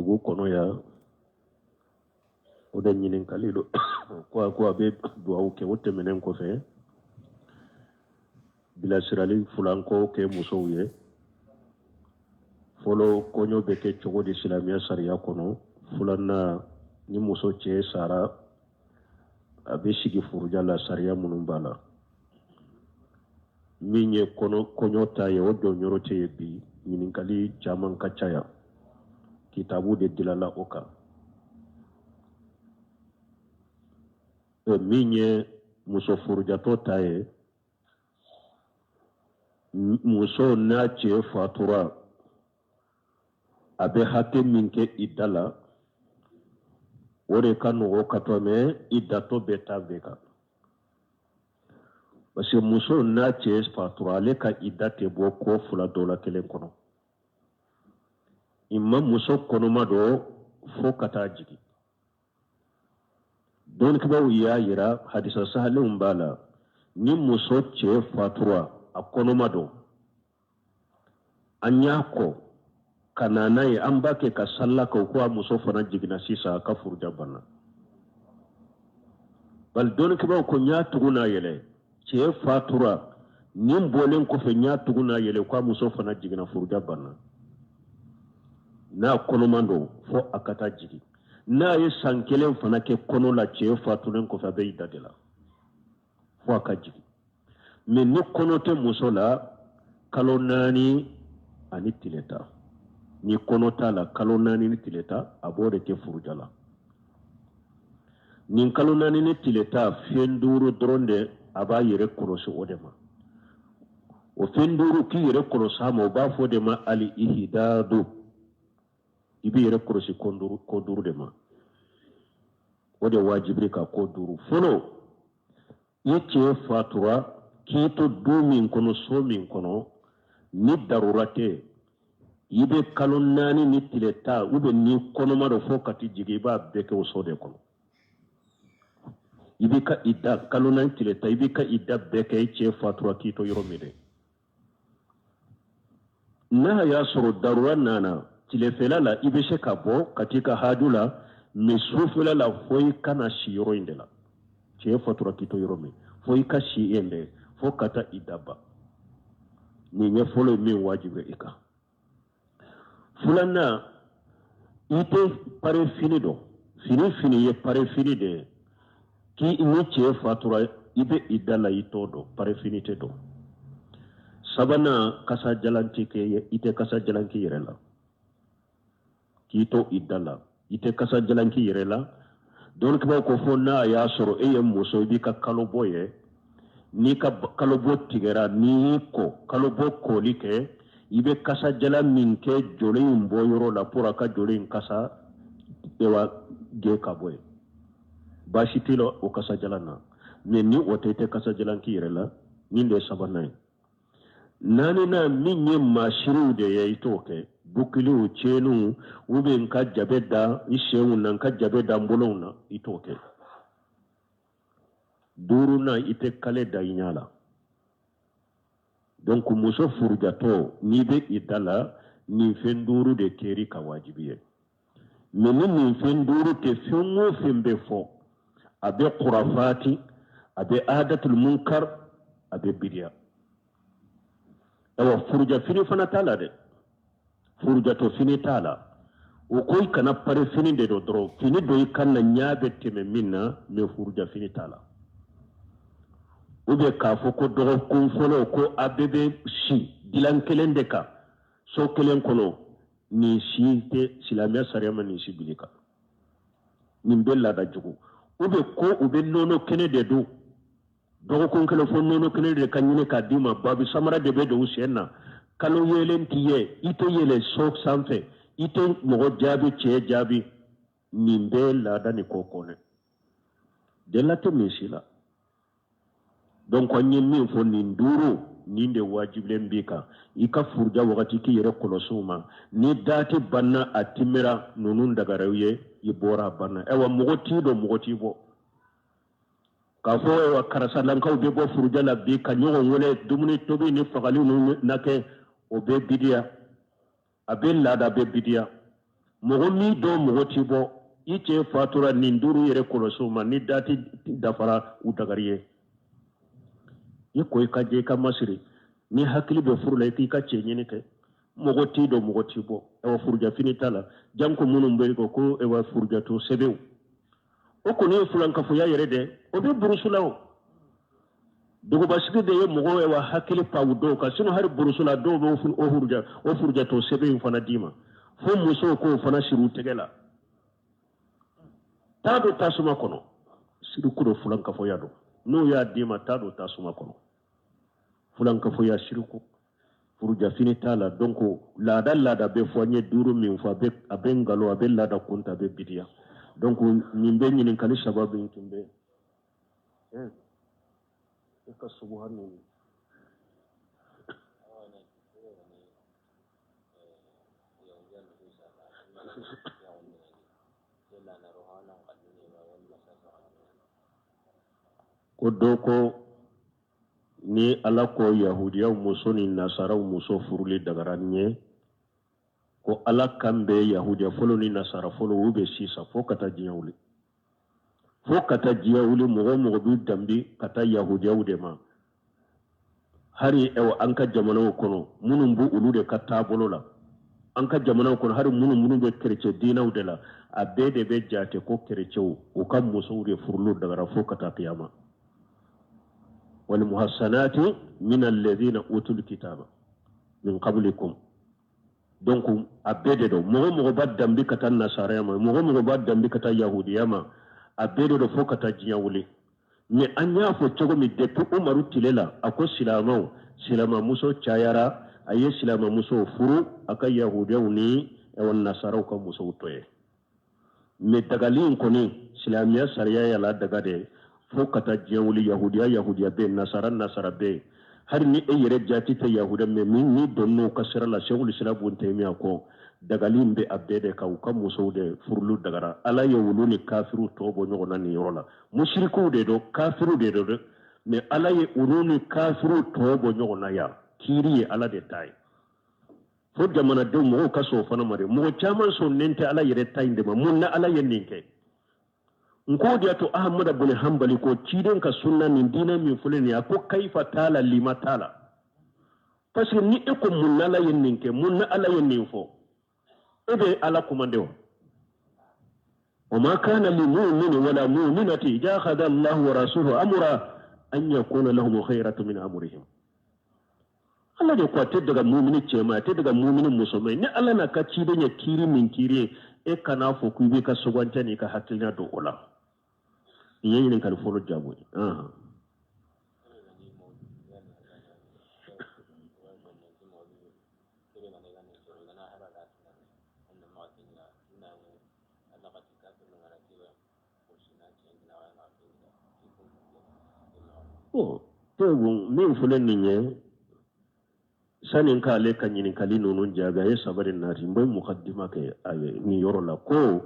dugu kono ya o de nyinin kalido ko abe duaw ke wote menen ko fe bila sirali fulanko ke musowe folo konyo beke chogo de islamia sariya kono fulanna ni muso che sara abe shigi furuja la sariya munun bala minye kono konyo taye o do nyorote bi nyinin kali jaman kacaya kitabu de dilala oka minye muso furujato taye muso na ce fatura abe hake minke idala ore kanu katome idato beta veka parce que muso na ce fatura ale ka idate bo ko fula dola kelen kono imma muso konoma do fo kata jigi don kibaw ya yira hadisa sahalun bala ni muso ce fatura a konoma do anya ko kanana ye an bake ka sallaka ko muso fana jigina sisa ka furja banna bal don kibaw ko nya tuguna yele ce fatura nin bolen ko fe nya tuguna yele ko muso fana jigina furja banna na konomando fo akata jigi na ye sankelen fana ke kono la ce fatulen ko fa be dadela fo aka jigi mais ni kono te muso la kalo nani ani tileta ni kono ta la kalo nani ni tileta abore ke furjala ni kalo nani ni tileta fenduru dronde aba yere korosi odema o fenduru ki yere korosa mo ba fo de ma ali ihdadu ibi yere korosi koduru de ma ode wajibri ka koduru fono yake fatura kito dumin kono somin kono ni darurate ibe kalon nani ni tileta ube ni kono maro fokati jigi ba beke usode kono ibe ka idda kalon nani tileta ibe ka idda beke che fatura kito yoromide na ya soro darura nana tilefela la ibe sheka bo katika hadula misufela la foi kana shiro indela che fatura kito yoromide foi ka shi ende fokata idaba ni nye folo min wajibe ika fulana ite pare fini do fini ye pare fini de ki ini che fatura ibe idala itodo pare fini te do sabana kasa jalanti ke ye ite kasa jalanki yerela kito idala ite kasa jalanki yerela don kiba ko fonna ya soro eye muso bi ka kaloboye ni ka kalobo tigera ni ko kalobo kolike ibe kasa jala minke jole mbo yoro la pura ka jole kasa ewa ge kaboy bashitilo o kasa jala na ni otete kasa jala kirela ni le sabanay nani na minye mashiru de ya itoke bukili u chenu ube nka jabeda ishewu na nka jabeda mbolona itoke duru na ite kale da inyala donc muso furjato ni be idala ni fenduru de keri ka wajibiye meni ni fenduru te fengo fembe fo abe qurafati abe adatul munkar abe bidia awa furja fini fana tala de furjato fini tala o koy kana pare fini de do dro fini do ikanna nyaabe teme minna me furja fini tala ube ka fo ko dogo kun folo ko abebe si dilan kelen de ka so kelen kono ni si te silamia sariyama ni si bilika nimbella da jugu ube ko ube nono kene de do dogo kun kele fo nono kene de kanyine ka dima babu samara de be do usenna kalo yelen tiye ite yele sok sanfe ite mogo jabi che jabi nimbella da ni kokone delate misila donc on yi min fo nin duru ninde wajibilen bika ika furja wakati ki yere kolosuma ni dati banna atimira nunun daga rewye ibora banna ewa mugoti do mugoti bo ka fo ewa karasa lankaw be bo furja la bika nyogo ngole dumuni tobi ni fagali nake o be bidia abe lada be bidia mogo mi do mogo ti bo ice fatura ninduru yere koloso ma ni dati dafara utagariye ye koy ka je ka masiri ni hakili be furula ki ka cenyini ke mogo ti do mogo ti bo ewa furja finitala janko munum be ko ewa furja to sebew o ko ne fulanka fo ya yere de o be burusulawo dugu basigi de ye mogo ewa hakili pawu do ka sino har burusula do be o furja to sebew fana dima fo muso ko fana shiru tegela tado tasuma kono siru kudo fulanka fo ya do no ya dima tado tasuma kono fulanka fo ya shirku furja finitala donc lada be foanye duru min fa be abengalo abe lada kunta be bidia donc nyimbe nyinin kali sababu kimbe ka subhanu ko doko ni ala ko yahudiya muso ni nasara muso furuli dagaranye ko ala kambe yahudiya folo ni nasara folo ube sisa fo kata jiyawli mogo du dambi kata yahudiya ude ma hari ewa anka jamana kono munum bu ulu de kata bolola anka jamana kono hari munum be kerece dina ude la abede be jate ko kerece o kam muso ude furulu dagara fo kata qiyama والمحصنات من الذين اوتوا الكتاب من قبلكم donc abede do mogo baddam bi kata nasara ma mogo baddam bi kata yahudiya ma abede do fo kata jiyawule ni anya fo chogo mi de to umaru tilela ako silama muso chayara aye silama muso furu aka yahudiya ni e won nasara ko muso toye me dagalin ko ni silamiya sariya ya la daga de fo kata jiyawuli yahudiya be nasara be har ni e yere jati te yahuda me min ni donno kasira la shaykhul islam bunte mi ko dagalin be abede ka ka muso de furlu dagara ala yewulu ni kafiru tobo nyogo nani yola mushriku de do kafiru de do me ala ye uluni kafiru tobo nyogo na ya kiri ala de tay fo jamana de mo ka so fana mare mo chaman so nente ala yere tay de ma munna ala ye ninke ngodi ato ahmad ibn hanbali ko ciden ka sunna min dina min fulani ko kaifa tala lima tala parce que ni e ko munna la yenninke munna ala yennin fo ebe ala kumande وما كان لمؤمن ولا مؤمنة إذا أخذ الله ورسوله أمرا أن يكون لهم خيرة من أمرهم Allah de ko te daga mu'mini cema te daga mu'minin musulmai ne Allah na ka ci ya kiri min kiri e kana fo ku be ka sugwanta ne ka hakilina do ola yin kan folo jabo tewu min fulen ninye sanin ka le kan yin kali nunun jaga ya sabarin nati mbai mukaddima ke ni yorola ko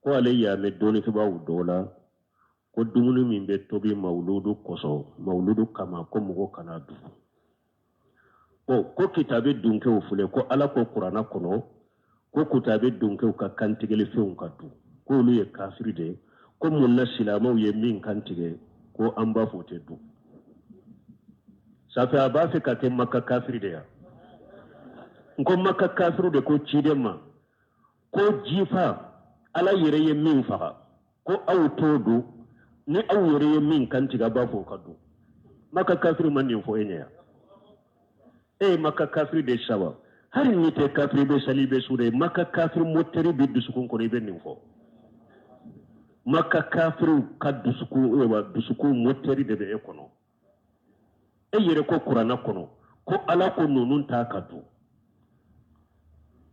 alayya me doni ke ba dola ko dumuni min be tobi mauludu koso mauludu kama ko mugo kana du ko kitabe dunke o fule ko ala ko qur'ana kono ko kitabe dunke ka kantigele feun ka du ko lu ye kafiri de ko munna silamaw ye min kantige ko an ba fote du safi aba fe ka ke makka kafiri de ya ko makka kafiru de ko cide ma ko jifa ala yere ye min faga ko autodu ni aw yere ye min kantiga ba fo kadu makka kafiru man ni fo enya makka kafiru de shawa har ni te kafiru be salibe sure makka kafiru moteri be dusukun ko be nin fo makka kafiru dusuku moteri de be ekono yere ko qur'ana kono ko ala ko nunun ta kadu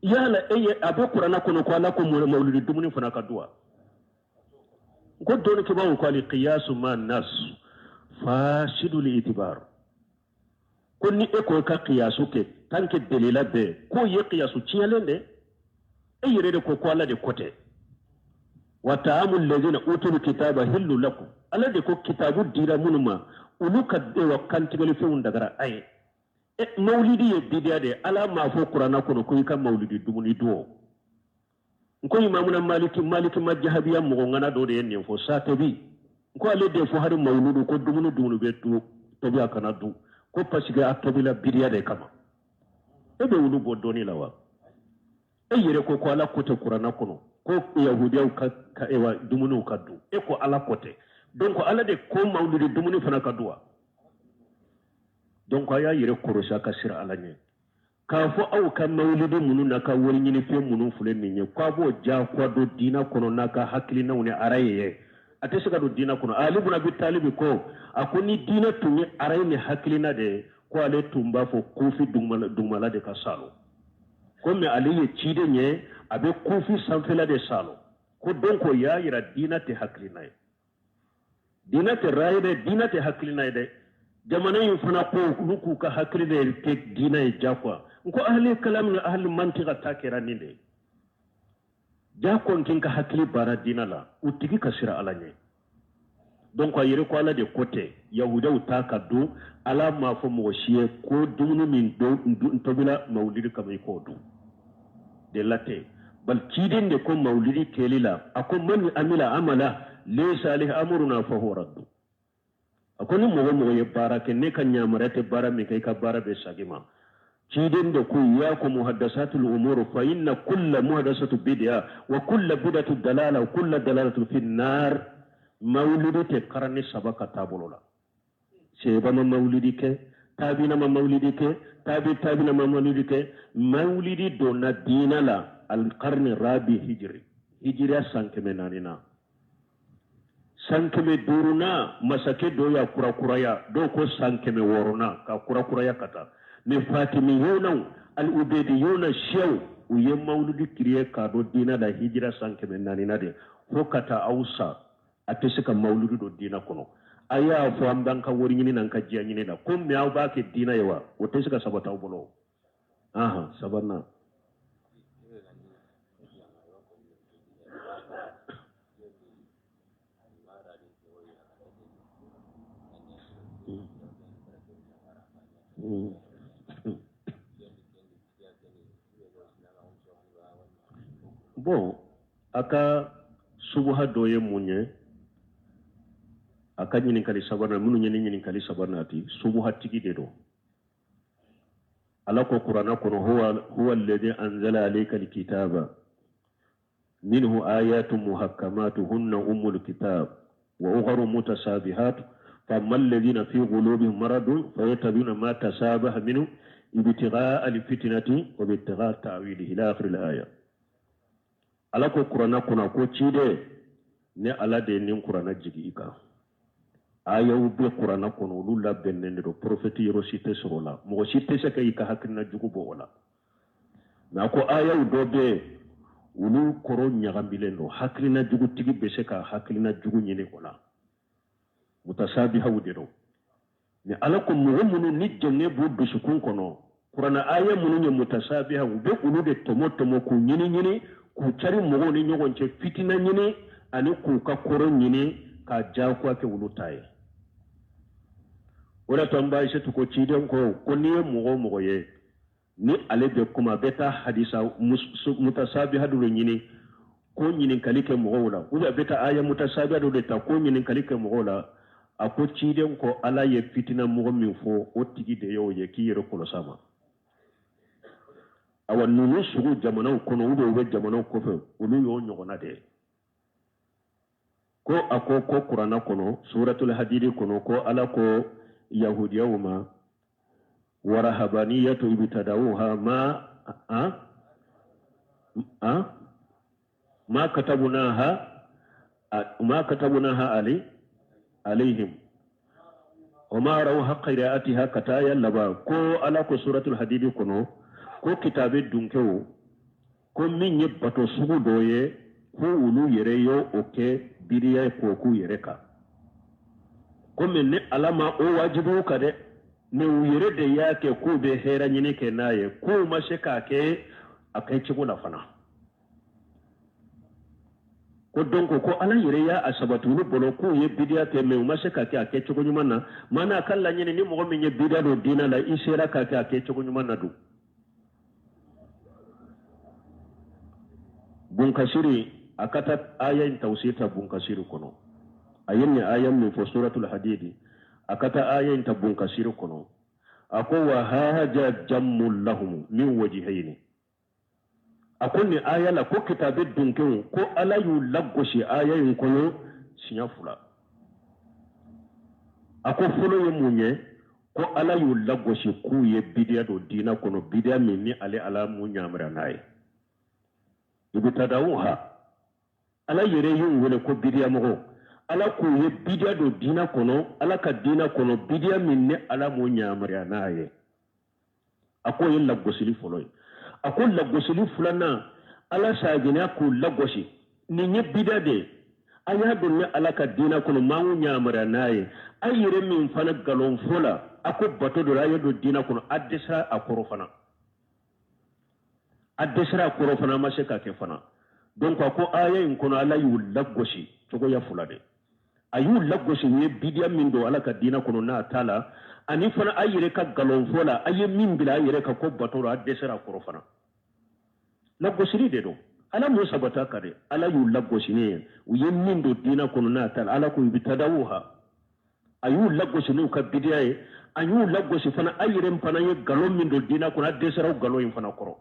yala abe qur'ana kono ko ala ko maulidi dumuni fana kaduwa ko doni ke bawo ko ali qiyasu ma nas fasidu li itibar ko ni ko ka qiyasu ke tanke delila be ko ye qiyasu ciyalende yere de ko ala de kote wa ta'amul ladina utul kitaba hillu lakum ala de ko kitabu dira munuma uluka de wa kantigale feun dagara ay maulidi ye bidia de ala ma fo qur'ana kono ko ka maulidi dumuni do ko imamuna maliki majhabiya mo ngana do de ne fo satabi ko ale de fo har mawludu ko dumunu betu to biya kana du ko pasiga atobila bidiya de kama e be wulu bodoni lawa e yere ko ala kote qur'ana kono ko yahudiya ka ewa dumunu kaddu e ko ala kote donc ala de ko mawludu dumunu fana kadduwa donc aya yere korosha ka sira ala nye ka fo aw ka mawludu munu naka wori nyini fe munu fulen ni ko bo ja ko do dina kono naka haklina woni araye ate sika do dina kono ali ibn abi talib ko akoni dina tunye araye ni haklina de ko ale tumba fo kufi dumala de ka salo ko me ali ye chide nye abe kufi sanfela de salo ko donc ya yira dina te haklina dina te raye de dina te haklina de jamana yin fana ko nuku ka haklina te dina e jakwa ko ahli kalam na ahli mantiqa takira ninde jakon kin ka hakli bara dina la utigi kasira alanye donc ayire ko ala de côté yahuda utaka do ala ma fo mo shiye ko dumunu min do ntobila mawlidi kamay ko do de latte bal kidin de ko mawlidi kelila akon man amila amala laysa alih amruna fa huwa radd akon mo ye barake ne kan nyamarate bara mi kay ka bara be sagima kidin da ku ya ku muhaddasatul umur fa inna kull muhdathatu bid'a wa kull bid'atu dalala wa kull dalalatu fi an-nar mawlidi te karani sabaka tabolola sheba ma mawlidi ke tabina ma mawlidi ke tabina ma mawlidi ke mawlidi do na dinala al-qarn rabi hijriya sankeme nanina sankeme duruna masake do ya kurakuraya do ko sankeme worona ka kurakuraya kata ne fatimiyuna al-ubaydiyuna shaw uye mawlidi kriye ka do dina da hijra sankeme nanina de hokata ausa atesika mawlidi do dina kono aya fo amdan ka wori nyini nan ka jiya nyini da ko mi aw ba ke dina yawa o tesika sabata bolo aha sabarna bon aka subuha doye munye aka nyini kali sabarna munu nyini kali sabarna ati subuha tigi de do ala ko qur'ana kono huwa alladhi anzala alayka alkitaba minhu ayatun muhakkamatun ummul kitab wa ukhra mutasabihat فأما الذين في قلوبهم مرض فيتبعون ما تشابه منه ابتغاء الفتنة وابتغاء تأويله إلى آخر الآية. على القرآن كنا كوتشيده ne ala de nin qur'ana jigi ika ayaw be qur'ana kono lulla benne do prophète yoro cité sorola mo cité se kay ka hakna jugu bo wala na ko ayaw do be ulu koro nyagambile ndo haklina jugu tigi be se ka haklina jugu nyine wala mutasabiha wudiro ni ala ko mo munu ni jenne bu bisukun kono qur'ana aya munu ni mutasabiha be ulu de tomotomo ku nyini ku cari mo ni nyogon ce fitina nyini ani ku ka koro nyini ka jakwa ke wulutaye wala tamba ishe tuko chiden ko ni mo ye ni ale be kuma beta hadisa mutasabiha do nyini ko nyini kalike mo wala uja beta aya mutasabiha do ta ko nyini kalike mo wala ako chiden ko ala ye fitina mo min fo o tigi de yo ye ki yero ko sama awan nunu sugu jamana kono udo we jamana ko fe ulu yo nyogona de ko ako ko qur'ana kono suratul hadid kono ko ala ko yahudiyawma wa rahabaniyatu ibtadawha ma katabunaha alayhim وما رأوا حق قراءتها كتايا لبا كو على كو سورة الحديد كنو كو كتاب دونكو كو من يبطو سبو دوye كو ولو يريو اوكي biriya ko ku yereka ko men ne alama o wajibu kade ne uyere de yake ko be hera nyine ke naye ko masheka ke akai ci guna fana ko donko ko ala yere ya asabatu ni bolo ko ye bidiya ke me masheka ke akai ci gunu manna mana kala nyine ni mo men ye bidiya do dina la isera ka ke akai ci gunu manna du bunkasiri akata aya in tawsita bunkasiri kono ayenni aya min fo suratul hadidi akata aya in bunkasiri kono ako wa haja jammul lahum min wajhaini akonni aya la ko kitabe dunken ko ala yu laggoshi aya in kono sinya fula ako fulo ye munye ko ala yu laggoshi ku ye bidiya do dina kono bidiya min ni ale ala mu nyamra naye ibtadawuha ala yere yin wele ko bidiya mogo ala ku ye bidiya do dina kono ala ka dina kono bidiya min ni ala mu nyamra naye ako ye laggosili folo ako laggosili fulana ala sajina ku laggoshi ni nye bidiya de aya do ne ala ka dina kono ma mu nyamra naye ayire min fana galon fola ako bato do rayo do dina kono addesa akoro fana addesra koro fana ma se ka ke fana donc ko aya in kono ala yu laggoshi to ya fulade ayu laggoshi ne bidiya min do ala ka dina kono na tala ani fana ayire ka galon fola aye min bila ayire ka ko bato ra addesra koro fana laggoshi de do ala mo sabata kare ala yu laggoshi ne uye min do dina kono na tala ala ko bitadawuha ayu laggoshi no ka bidiya e ayu laggoshi fana ayire fana ye galon min do dina kono addesra galon fana koro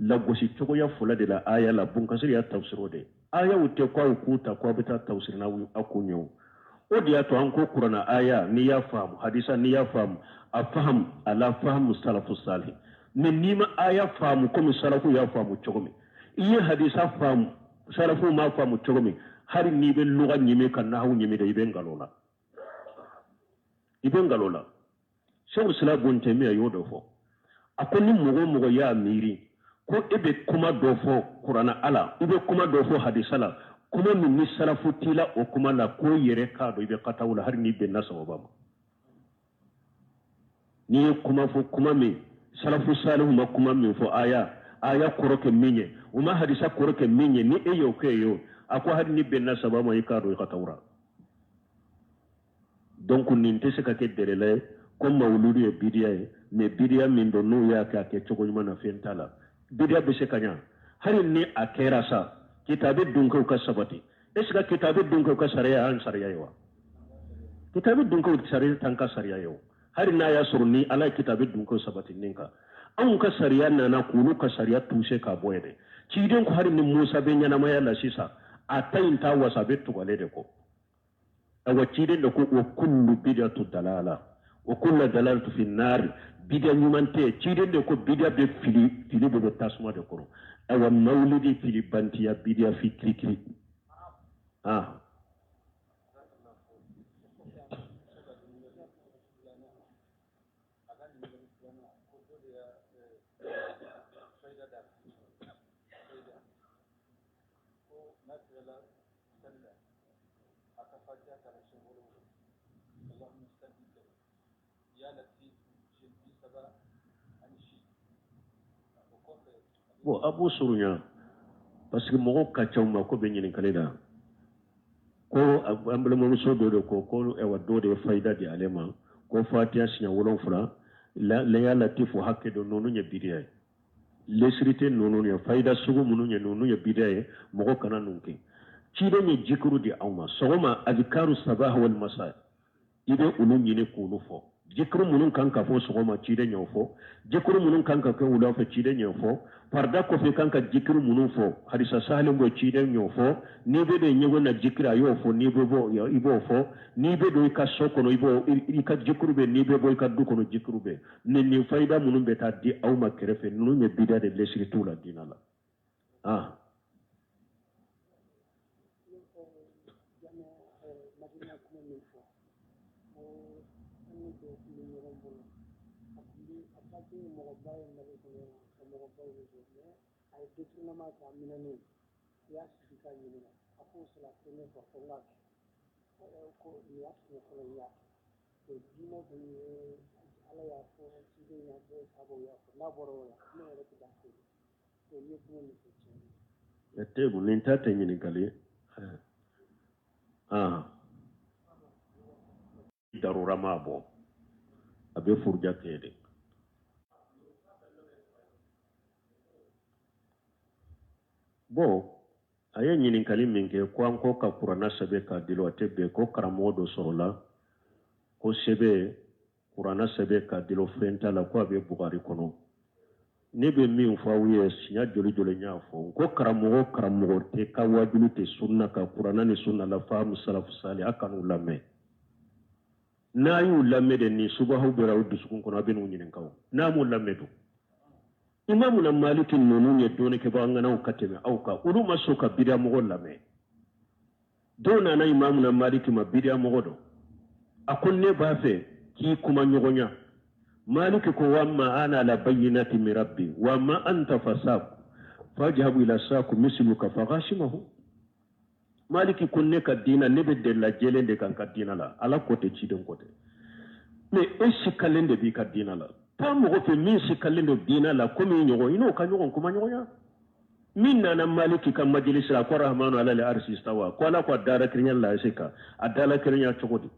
laggosi cogo ya fula de la aya la bunkasiri ya tafsiro de aya wute kwa ukuta kwa bita tafsir na akunyo odi ya to anko kurana aya ni ya fahamu hadisa ni ya fahamu afaham ala fahamu salafu salih ni nima aya fahamu komi salafu ya fahamu cogo mi iye hadisa fahamu salafu ma fahamu cogo mi hari ni be luga nyime kan na hawu nyime de ibe ngalola shehu salabun temiya yodo fo akoni mogo ya miri ko ebe kuma do fo qur'ana ala ebe kuma do fo hadisala kuma min ni salafu tila o kuma la ko yere ka do ibe katawula har ni be nasawa ba ni kuma fo kuma mi salafu salihu ma kuma min fo aya koroke minye uma hadisa koroke minye ni eyo keyo ako har ni be nasawa ma ka do katawura donc nin te se ka ke derele ko mawludu e bidiya me bidiya min do no ya ka ke cogo mana fentala bidiya be se kanya hari ni akera sa kitabe dunko ka sabati eska kitabe dunko ka sariya an sariya yawa kitabe dunko sariya tanka sariya yawa hari na ya surni ala kitabe dunko sabati ninka an ka sariya na kunu ka sariya tuse ka boyede ciden ko hari ni Musa be nyana maya la sisa atayin ta wasa be tugale de ko awa ciden da ko kullu bidatu dalala wa kullu dalalatu fi nar bidia nyumante ciden de ko bidia be fili be tasuma de ko awa mawlidi fili bantiya bidia fi kri bon abu surunya parce que mogo kachawma ko be nyinin kaleda ko ambalamo so do ko e waddo de fayda di alema ko fatiha sinya wolon fura la ya latifu hakke do nonu nya bidiya lesrite nonu nya fayda sugu munu nya nonu nya bidiya mogo kana nunke cide nya jikru di awma sogoma adhkaru sabah wal masa ide ulu nyine kunu fo jikru munun kanka fo sogoma cide nya fo jikru munun kanka ko wula fo cide nya fo farda ko fe kanka jikru munun fo hadisa salim go cide nya fo ni be de nyego na jikra yo fo ni be bo yo ibo fo ni be do ka sokono ibo ka jikru be ni be bo ka du kono jikru be ni fayda munun be ta di awma kerefe nunu nya bida de lesri tula dinala Tebu nintate nyini kali darura mabo abe furja kede bo aye ɲininkali min kɛ ko an ko ka kuranna sɛbɛ ka dilo a tɛ bɛn ko karamɔgɔ dɔ sɔrɔla ko sɛbɛ kuranna sɛbɛ ka dilo fɛn t'a la ko a bɛ bugari kɔnɔ ne bɛ min fɔ aw ye siɲɛ joli joli n y'a fɔ ko karamɔgɔ tɛ ka wajibi tɛ sunna ka kuranna ni sunna la faamu salafu sali a kan'u lamɛn n'a y'u lamɛn de ni subahu bɛra u dusukun kɔnɔ a bɛ n'u ɲininka o n'a m'u lamɛn dun imamu na maliki ninnu ye dɔɔnin kɛ an ŋanaw ka tɛmɛ aw kan olu ma sɔn ka bidiya mɔgɔ lamɛn dɔw nana imamu na maliki ma bidiya mɔgɔ dɔn a ko ne b'a fɛ k'i kuma ɲɔgɔnya maliki ko wa ma ana ala bayyinati min rabbi wa ma anta fasaq fajhabu ila saq misluka faghashimahu maliki ko ne ka diina ne bɛ della jɛlen de kan ka diina la ala ko tɛ ciden ko tɛ mais e sikalen de b'i ka diina la taa mɔgɔ fɛ min sikalen do diina la komi ɲɔgɔn i n'o ka ɲɔgɔn kuma ɲɔgɔnya min nana maliki ka majlis la ko rahmanu ala al-arshi istawa ko ala ko a dala kirinya la ese ka a dala kirinya cogo di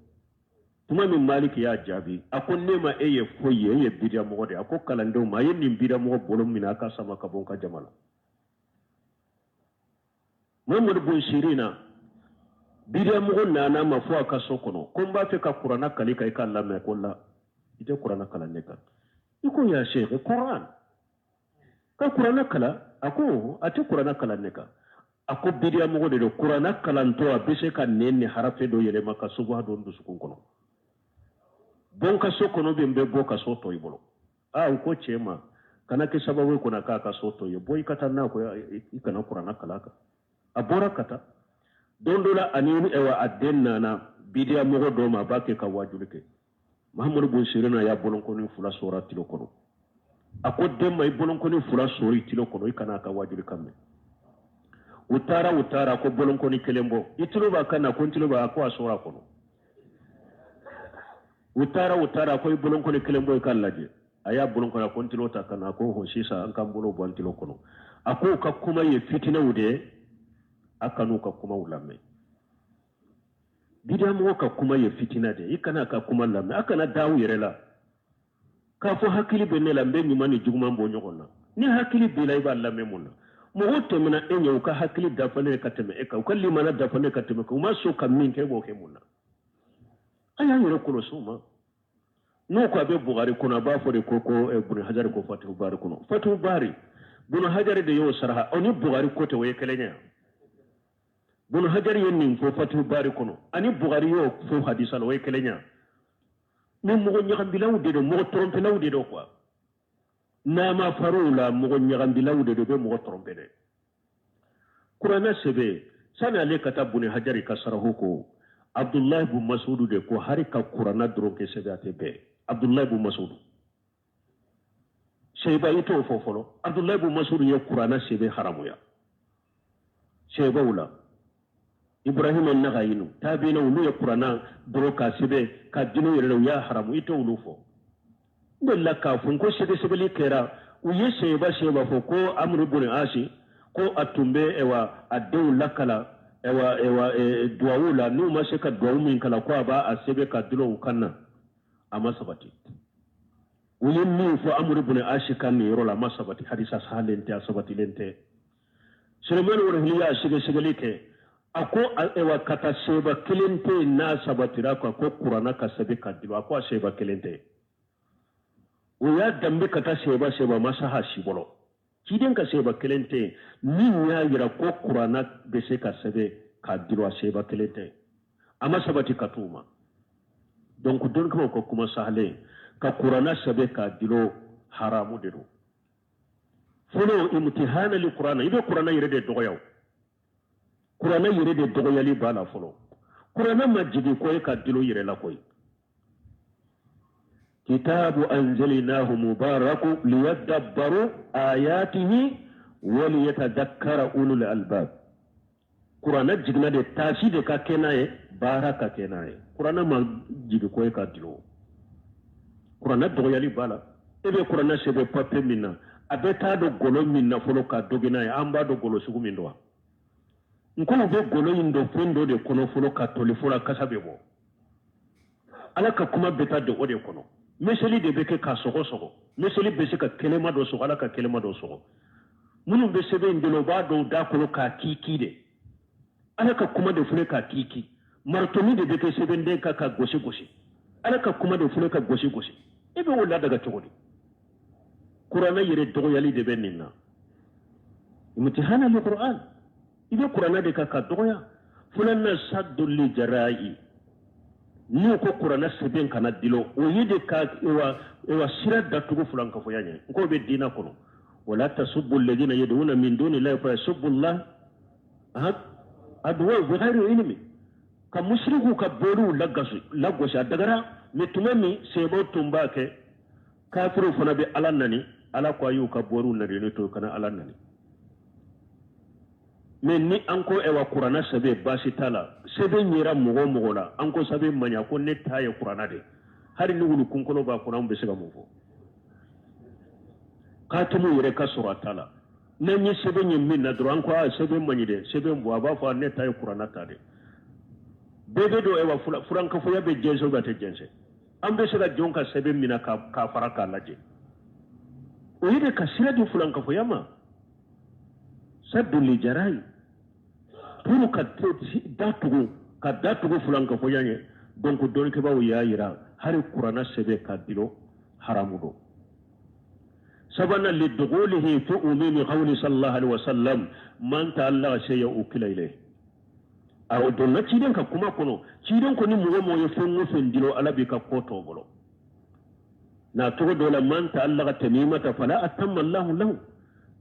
tuma min maliki y'a jaabi a ko ne ma e ye foyi ye e ye bidiya mɔgɔ de a ko kalandenw ma a ye nin bidiya mɔgɔ bolo min a ka sama ka bɔ n ka jama la Muhammadu bun Sirina bidiya mɔgɔ nana ma fɔ a ka so kɔnɔ ko n b'a fɛ ka kuranna kali ka i ka lamɛn ko la i tɛ kuranna kalan ne kan i ko ya sheikh Quran ka kuranna kala a ko a tɛ kuranna kalan ne kan a ko bidiya mɔgɔ de do kuranna kalantɔ a bɛ se ka nɛn ni harafe dɔ yɛlɛma ka subaha dɔ dusukun kɔnɔ bon ka so kɔnɔ bɛ n bɛ bɔ ka so tɔ i bolo u ko cɛ ma kana kɛ sababu ye kɔnɔ k'a ka so tɔ ye bɔ i ka taa n'a ko i kana kuranna kala kan a bɔra ka taa don dɔ la ani a den nana bidiya mɔgɔ dɔ ma a b'a kɛ ka wajuli kɛ Muhammadu bun Sirina y'a bolonkɔni fila sɔra tilo kɔnɔ a ko den ma i bolonkɔni fila sɔri tilo kɔnɔ i kana a ka wajuli kan mɛn u taara ko bolonkɔni kelen bɔ i tilo b'a kan na ko n tilo b'a ko a sɔra kɔnɔ u taara ko i bolonkɔni kelen bɔ i ka lajɛ a y'a bolonkɔni ko n tilo ta kan na ko hon sisan an k'an bolo bɔ n tilo kɔnɔ a ko u ka kuma ye fitinɛw de ye a kan'u ka kumaw lamɛn bidiya mɔgɔ ka kuma ye fitina de i kana ka kuma lamɛn a kana da aw yɛrɛ la k'a fɔ hakili bɛ ne la n bɛ ɲuman ni juguman bɔ ɲɔgɔn na ni hakili b'i la i b'a lamɛn mun na mɔgɔw tɛmɛna e ɲɛ u ka hakili dafalen ka tɛmɛ e kan u ka limana dafalen ka tɛmɛ kan u ma sɔn ka min kɛ e b'o kɛ mun na a y'an yɛrɛ kɔlɔsi u ma n'o ko a bɛ Bugari kɔnɔ a b'a fɔ de ko Bun Hajari ko Fatuhu Bari kɔnɔ Fatuhu Bari Bun Hajari de y'o saraka aw ni Bugari ko tɛ o ye kelen ye Bun Hajari ye nin fɔ Fatuhu Bari kɔnɔ ani Bugari y'o fɔ hadisa la o ye kelen ye mais mɔgɔ ɲagambilaw de don mɔgɔ tɔrɔmpelaw de don quoi n'a ma far'o la mɔgɔ ɲagambilaw de don bɛ mɔgɔ tɔrɔmpe dɛ kuranna sɛbɛ sani ale ka taa Bun Hajari ka sarahu ko Abdullahi bun Masudu de ko hari ka kuranna dɔrɔn kɛ sɛbɛ a tɛ bɛɛ Abdullahi bun Masudu sɛba i t'o fɔ fɔlɔ Abdullahi bun Masudu ye kuranna sɛbɛ haramuya sɛbaw la Ibrahima Nagayinu tabiina olu ye kuranna dɔrɔn ka sɛbɛ ka dinu yɛrɛ la u y'a haramu i t'olu fɔ n delila k'a fɔ ko sɛbɛsɛbɛli kɛra u ye sɛba fɔ ko Amru bun Asi ko a tun bɛ a denw lakala duwawu la n'u ma se ka duwawu min kala ko a b'a sɛbɛ ka dilo u kan na a ma sabati u ye min fɔ Amru bun Asi kan nin yɔrɔ la a ma sabati hadisa sahalen tɛ a sabatilen tɛ Sulemani Warahili y'a sɛgɛsɛgɛli kɛ a ko ka taa sɛba kelen tɛ n'a sabatira ko kuranna ka sɛbɛ ka dilo a ko a sɛba kelen tɛ o y'a danbe ka taa sɛba ma saha si bɔlɔ ciden ka sɛba kelen tɛ min y'a yira ko kuranna bɛ se ka sɛbɛ ka dilo a sɛba kelen tɛ a ma sabati ka t'u ma donc dɔnnibagaw ka kuma sahalen ka kuranna sɛbɛ ka dilo haramu de don fɔlɔ imtihana li kuranna i bɛ kuranna yɛrɛ de dɔgɔya kuranna yɛrɛ de dɔgɔyali b'a la fɔlɔ kuranna ma jigin ko ye ka dilo yɛrɛ la koyi kitabu anzalnahu mubaraku liyadabbaru ayatihi wa liyatadakkara ulul albab kuranna jigina de taasi de ka kɛ n'a ye baara ka kɛ n'a ye kuranna ma jigin ko ye ka dilo kuranna dɔgɔyali b'a la e bɛ kuranna sɛbɛn papiye min na a bɛ taa dɔn golo min na fɔlɔ ka dɔgɔ n'a ye an b'a dɔn golo sugu min don wa n ko u bɛ golo in dɔn fɛn dɔ de kɔnɔ fɔlɔ ka toli fɔlɔ kasa bɛ bɔ ala ka kuma bɛ taa don o de kɔnɔ miseli de bɛ kɛ ka sɔgɔsɔgɔ miseli bɛ se ka kɛnɛma dɔ sɔgɔ ala ka kɛnɛma dɔ sɔgɔ munum be sebe ndelo ba do da ko ka kiki de ala ka kuma da fure ka kiki martoni de ke sebe nde ka goshi goshi ala ka kuma da fure ka goshi goshi ibe wala daga togodi qur'ana yere dogo yali de benina imtihana li qur'an ibe qur'ana de ka dogoya fulanna saddu li jarai ni ko qur'ana sebe kana dilo o yide ka ewa sira da tugo fulan ka foyanye ko be dina kono wala tasubbu alladhina yad'una min duni llahi fa yasubbu allah adwa bi ghairi ilmi ka mushriku ka boru laggosi adagara metumami sebo tumba ke kafiru fana be ala nani ala ko ayu ka boru nari to kana ala nani men ni anko ewa qur'ana sabe basi tala sebe nyira mugo la anko sabe manya ko ne taye qur'ana de hari ni wulu kunkono ba qur'an be sega mufo katumu yere ka suratala ne ni sebe nyi min na dro anko a sebe manyi de sebe mbo ba fa ne taye qur'ana ta de bebe do ewa furanka fo yabe jenso ba te jense ambe sega jonka sebe mina ka faraka laje o yide ka sira di furanka fo yama saddu li jarai puru ka datugu fulanka fo yanye donc don ke bawo ya yira hari qur'ana sebe ka dilo haramudo sabana li dughulihi fi umumi qawli sallallahu alaihi wasallam man ta'alla shay'a ukila ilayhi aw don na ciden ka kuma kono ciden ko ni mo ye fengo fendilo alabi ka koto bolo na to do la man ta'alla tamimata fala atamma Allah lahu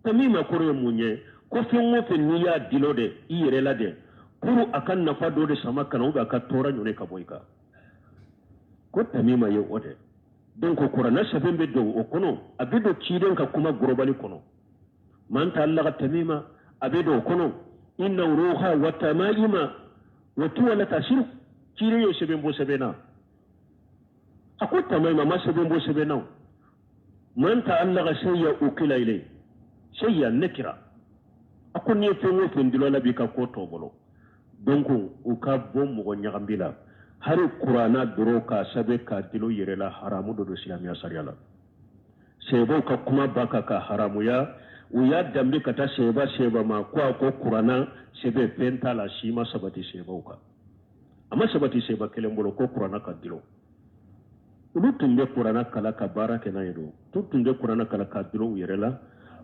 tamima kore munye ko fengo fenni ya dilo de iyere la de puru akan nafa do de sama kana uga ka tora nyone ka boyka ko tamima ye ode donc qur'ana shafen be do o kono abido ciden ka kuma globali kono man ta'alla tamima abido kono inna ruha wa tamaima wa tuwala tashir cire yo shafen bo sabena akwai tamaima ma shafen bo sabena man ta'alla shay'a ukila ilay shay'a nakira akon ne fengo fendilo la bi ka ko to bolo donc o ka bom mo nyagambila hari qur'ana doro ka sabe ka dilo yere la haramu do islamiya sariyala sebo ka kuma baka ka haramu ya o ya dambe ka ta seba ma ko qur'ana sebe penta la shima sabati seba ka amma sabati seba kelen bolo ko qur'ana ka dilo ulu tunde qur'ana kala ka baraka na yedo tunde qur'ana kala ka dilo yere la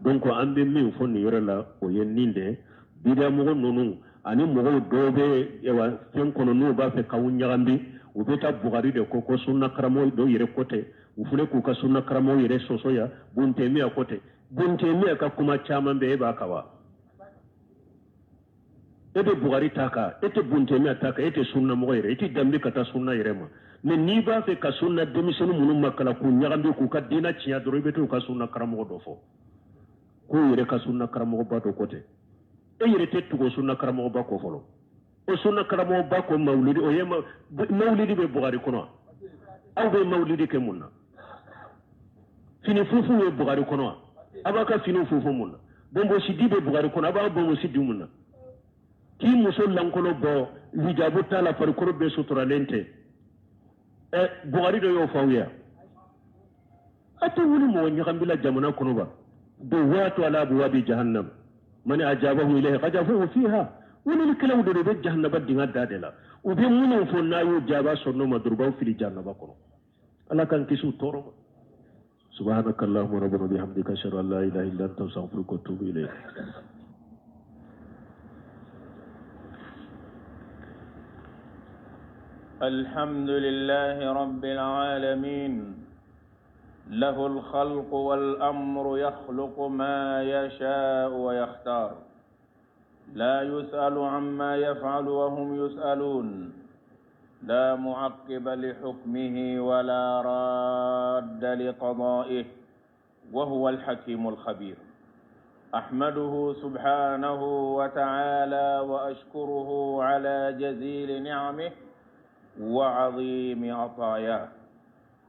donc an be min fo ni yere la o ye ninde bida mo nonu ani mogo dobe ewa fen kono no ba fe kawun nyagambi u beta bugari de ko sunna karamo do yere kote u fule ku ka sunna karamo yere sosoya bunte mi akote bunte mi ka kuma chaman be ba kawa ebe bugari taka ete bunte mi ataka ete sunna mo yere ete dambi kata sunna yere ma mais ni ba fe ka sunna demisenu munum makala ku nyagambi ku ka dina ciya do beto ka sunna karamo do fo ko yere ka sunna karamo ba do kote e yere tettugo sunna karamo ba ko folo o sunna karamo ba ko mawlidi o yema mawlidi be bugari kono aw be mawlidi ke munna fini fufu be bugari kono abaka fini fufu munna bombo sidi be bugari kono aba bombo sidi munna ki muso lankono bo hijabu tala par ko be sutura lente e bugari do yo fawya ata wuli mo nyakambila jamana kono ba do wato ala buwabi jahannam من أجابه إليه قذفوه فيها وللكلام دو بجهنم بدنا دادلا وبمن فنا يجابا سنو مدربا في الجنة بكرو الله كان كيسو تورو سبحانك اللهم ربنا وبحمدك أشهد أن لا إله إلا أنت أستغفرك وأتوب إليك الحمد لله رب العالمين له الخلق والأمر يخلق ما يشاء ويختار لا يسأل عما يفعل وهم يسألون لا معقب لحكمه ولا راد لقضائه وهو الحكيم الخبير أحمده سبحانه وتعالى وأشكره على جزيل نعمه وعظيم عطاياه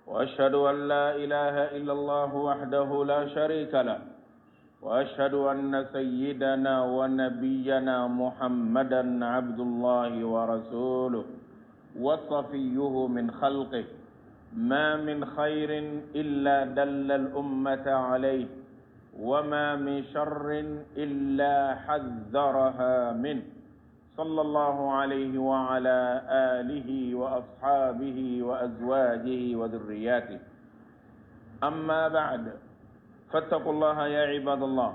وأشهد أن لا إله إلا الله وحده لا شريك له وأشهد أن سيدنا ونبينا محمدا عبد الله ورسوله وصفيه من خلقه ما من خير إلا دل الأمة عليه وما من شر إلا حذرها منه صلى الله عليه وعلى آله وأصحابه وأزواجه وذرياته. أما بعد، فاتقوا الله يا عباد الله،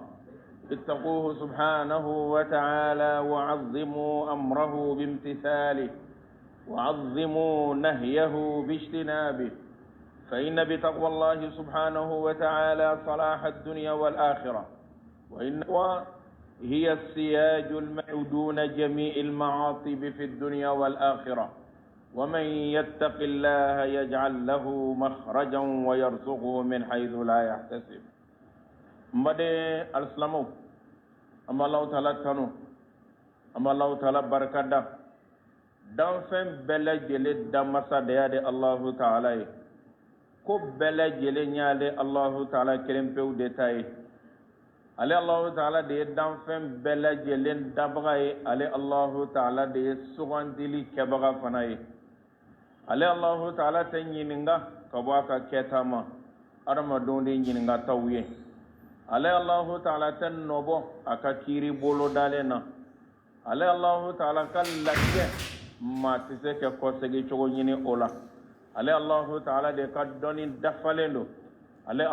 اتقوه سبحانه وتعالى وعظموا أمره بامتثاله وعظموا نهيه باجتنابه، فإن بتقوى الله سبحانه وتعالى صلاح الدنيا والآخرة، وإن هي السياج المعدون جميع المعاطب في الدنيا والآخرة. ومن يتق الله يجعل له مخرجا ويرزقه من حيث لا يحتسب. مدى الإسلام أما الله تعالى تنو أما الله تعالى بركة دام فين بلا جلد دام مسادة الله تعالى ko bɛlɛ jelen y'ale Allahu Taala kelen pewu de ta ye. Ale Allahu Taala de ye danfɛn bɛɛ lajɛlen dabaga ye. Ale Allahu Taala de ye sugandili kɛbaga fana ye. Ale Allahu Taala tɛ ɲininka ka bɔ a ka kɛta ma, adamadenw de ɲininkataw ye. Ale Allahu Taala tɛ nɔbɔ a ka kiiri bolo dalen na. Ale Allahu Taala ka latigɛ maa tɛ se ka kɔsegi cogo ɲini o la. Ale Allahu Taala de ka dɔnni dafalen don. Ale